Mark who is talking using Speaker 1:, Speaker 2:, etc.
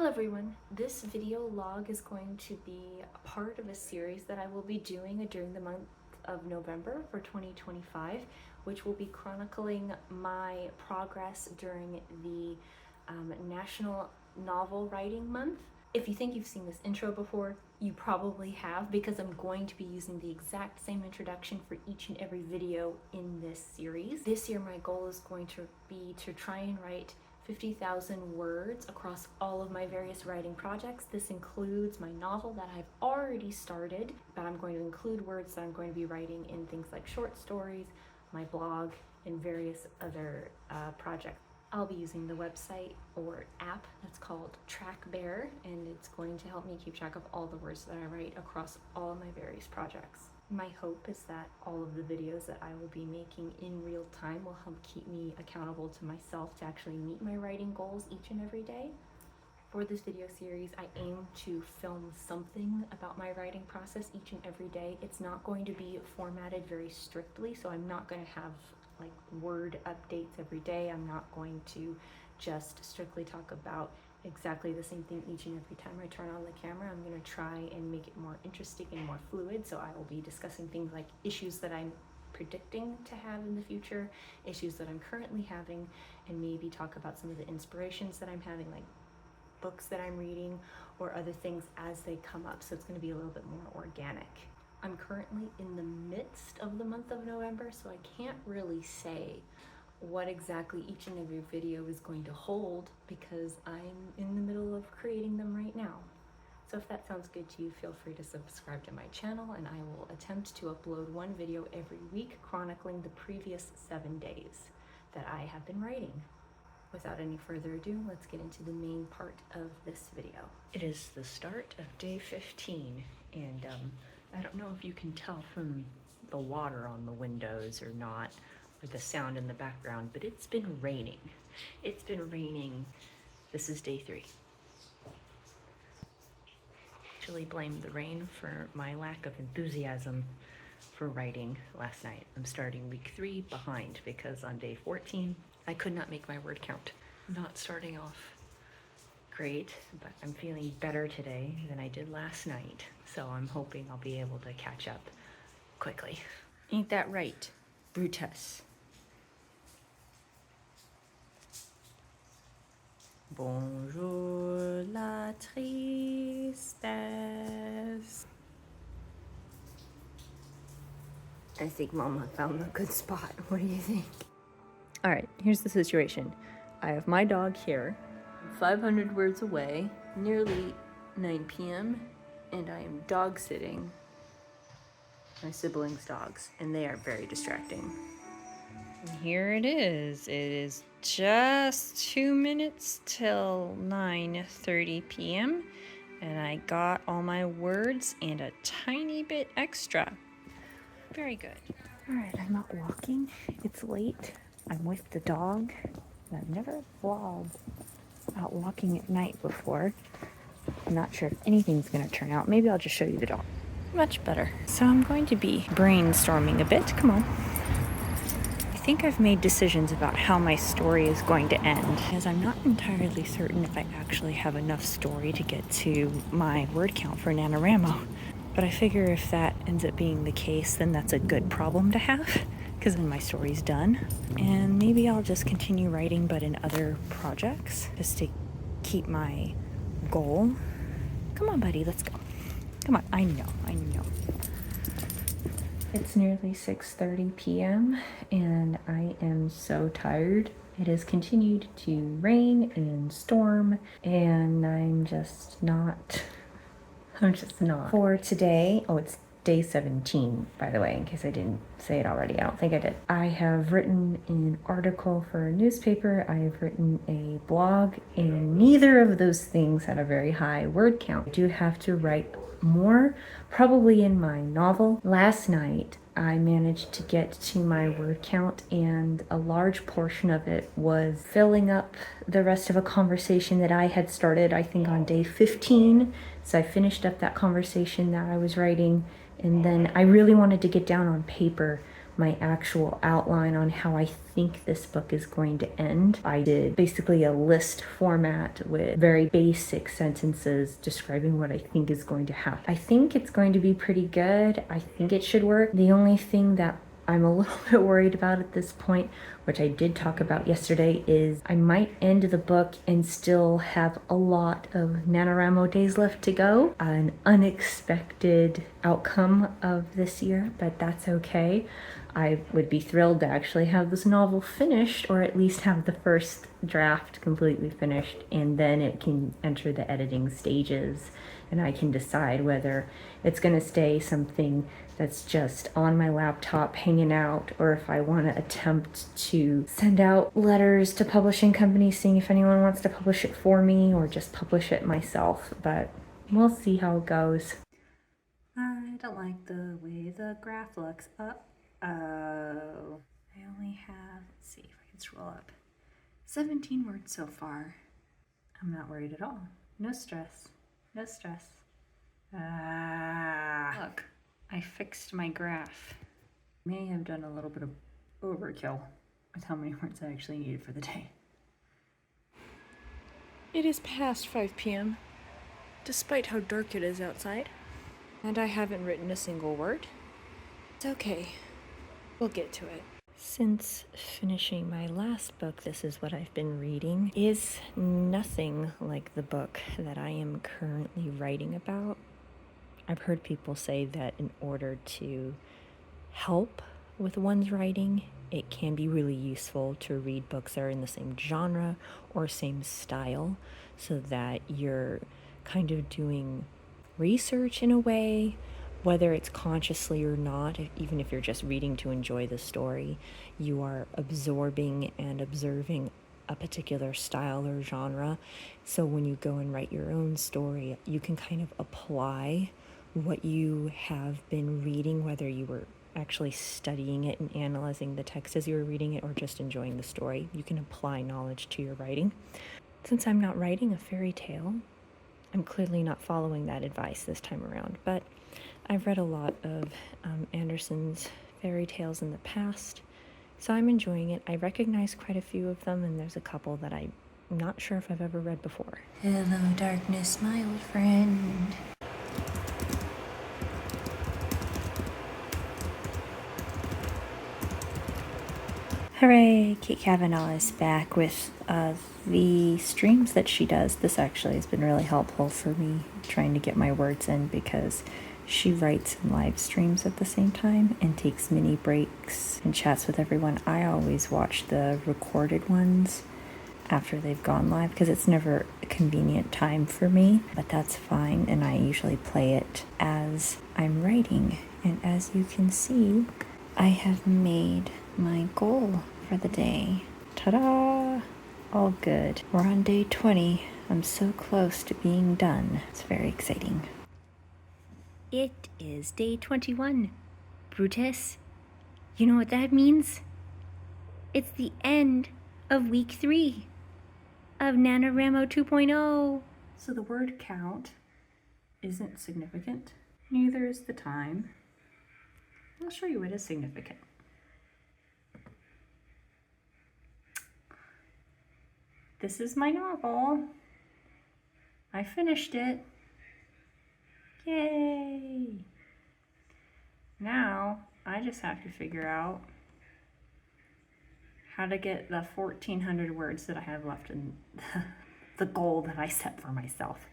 Speaker 1: Hello everyone, this video log is going to be a part of a series that I will be doing during the month of November for 2025, which will be chronicling my progress during the National Novel Writing Month. If you think you've seen this intro before, you probably have, because I'm going to be using the exact same introduction for each and every video in this series. This year my goal is going to be to try and write 50,000 words across all of my various writing projects. This includes my novel that I've already started, but I'm going to include words that I'm going to be writing in things like short stories, my blog, and various other projects. I'll be using the website or app that's called TrackBear, and it's going to help me keep track of all the words that I write across all of my various projects. My hope is that all of the videos that I will be making in real time will help keep me accountable to myself to actually meet my writing goals each and every day. For this video series, I aim to film something about my writing process each and every day. It's not going to be formatted very strictly, so I'm not going to have like word updates every day. I'm not going to just strictly talk about exactly the same thing each and every time I turn on the camera. I'm going to try and make it more interesting and more fluid, so I will be discussing things like issues that I'm predicting to have in the future, issues that I'm currently having, and maybe talk about some of the inspirations that I'm having, like books that I'm reading or other things as they come up, so it's going to be a little bit more organic. I'm currently in the midst of the month of November, so I can't really say what exactly each and every video is going to hold because I'm in the middle of creating them right now. So if that sounds good to you, feel free to subscribe to my channel, and I will attempt to upload one video every week chronicling the previous 7 days that I have been writing. Without any further ado, let's get into the main part of this video. It is the start of day 15, and I don't know if you can tell from the water on the windows or not, or the sound in the background, but it's been raining. It's been raining. This is day 3. Actually blame the rain for my lack of enthusiasm for writing last night. I'm starting week 3 behind because on day 14, I could not make my word count. Not starting off great, but I'm feeling better today than I did last night, so I'm hoping I'll be able to catch up quickly. Ain't that right, Brutus? Bonjour la tristesse. I think Mama found a good spot. What do you think? All right, here's the situation. I have my dog here, 500 words away, nearly 9 p.m., and I am dog sitting my siblings' dogs, and they are very distracting. And here it is. It is just 2 minutes till 9:30 p.m., and I got all my words and a tiny bit extra. Very good. All right, I'm out walking. It's late. I'm with the dog. I've never vlogged out walking at night before. I'm not sure if anything's gonna turn out. Maybe I'll just show you the dog. Much better. So I'm going to be brainstorming a bit. Come on. I think I've made decisions about how my story is going to end, as I'm not entirely certain if I actually have enough story to get to my word count for NaNoWriMo. But I figure if that ends up being the case, then that's a good problem to have, because then my story's done. And maybe I'll just continue writing, but in other projects, just to keep my goal. Come on, buddy, let's go. Come on, I know. It's nearly 6:30 p.m. and I am so tired. It has continued to rain and storm, and I'm just not. For today, it's day 17, by the way, in case I didn't say it already. I don't think I did. I have written an article for a newspaper. I have written a blog, and neither of those things had a very high word count. I do have to write more, probably in my novel. Last night, I managed to get to my word count, and a large portion of it was filling up the rest of a conversation that I had started, I think, on day 15. So I finished up that conversation that I was writing, and then I really wanted to get down on paper my actual outline on how I think this book is going to end. I did basically a list format with very basic sentences describing what I think is going to happen. I think it's going to be pretty good. I think it should work. The only thing that I'm a little bit worried about at this point, which I did talk about yesterday, is I might end the book and still have a lot of NaNoWriMo days left to go. An unexpected outcome of this year, but that's okay. I would be thrilled to actually have this novel finished, or at least have the first draft completely finished, and then it can enter the editing stages, and I can decide whether it's going to stay something that's just on my laptop hanging out, or if I want to attempt to send out letters to publishing companies seeing if anyone wants to publish it for me, or just publish it myself. But we'll see how it goes. I don't like the way the graph looks. I only have, let's see if I can scroll up, 17 words so far. I'm not worried at all. No stress. No stress. Look, I fixed my graph. May have done a little bit of overkill with how many words I actually needed for the day. It is past 5 p.m., despite how dark it is outside, and I haven't written a single word. It's okay. We'll get to it. Since finishing my last book, This Is What I've Been Reading, is nothing like the book that I am currently writing about. I've heard people say that in order to help with one's writing, it can be really useful to read books that are in the same genre or same style, so that you're kind of doing research in a way, whether it's consciously or not. Even if you're just reading to enjoy the story, you are absorbing and observing a particular style or genre. So when you go and write your own story, you can kind of apply what you have been reading, whether you were actually studying it and analyzing the text as you were reading it, or just enjoying the story. You can apply knowledge to your writing. Since I'm not writing a fairy tale, I'm clearly not following that advice this time around, but I've read a lot of Andersen's fairy tales in the past, so I'm enjoying it. I recognize quite a few of them, and there's a couple that I'm not sure if I've ever read before. Hello, darkness, my old friend. Hooray! Kate Kavanaugh is back with the streams that she does. This actually has been really helpful for me trying to get my words in, because she writes and live streams at the same time and takes mini breaks and chats with everyone. I always watch the recorded ones after they've gone live, because it's never a convenient time for me, but that's fine, and I usually play it as I'm writing. And as you can see, I have made my goal for the day. Ta-da! All good. We're on day 20. I'm so close to being done. It's very exciting. It is day 21, Brutus. You know what that means? It's the end of week 3 of NaNoWriMo 2.0. So the word count isn't significant. Neither is the time. I'll show you what is significant. This is my novel. I finished it. Yay! Now, I just have to figure out how to get the 1,400 words that I have left in the goal that I set for myself.